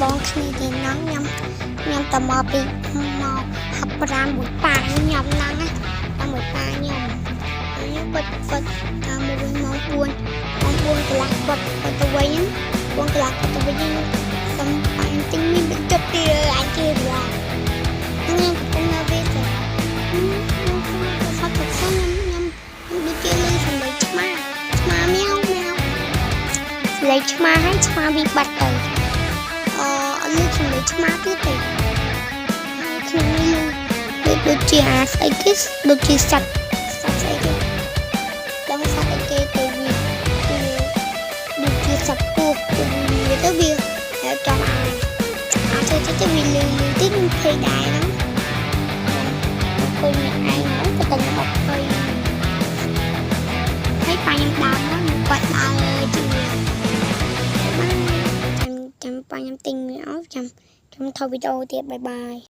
បងគ្នាទេណាខ្ញុំតែមកពីមកហាប់ប្រាំមួយប៉ាខ្ញុំហ្នឹងណាមួយប៉ាខ្ញុំគាត់តាមមួយម៉ោង4កន្លះគាត់ទៅវិញ4កន្លះគាត់ទៅវិញសំប៉ាញ់ទីមានបញ្ចប់ទីអាចជឿឡាខ្ញុំកំពុងនៅវិញទៅខ្ញុំដូចជាលើសម្លេងឆ្មាមៀវសម្លេងឆ្មាហើយឆ្មាវិបត្តិទៅលើសម្លេងឆ្មាទៀតទេខ្ញុំដូចជាស្អីគេដូចជាសត្វស្អីគេដល់សត្វអីគេទៅវាដូចជាសត្វពស់ទៅវាទៅវាហើយចាំទៅវាលឺទីនឹងភ័យដែរហ្នឹងគុំអ្នកឯងទៅតែមកភ័យហើយប៉ាខ្ញុំដើរហ្នឹងគាត់ដើរជាចាំប៉ាខ្ញុំទិញវាអស់ចាំថតវីដេអូទៀតបាយ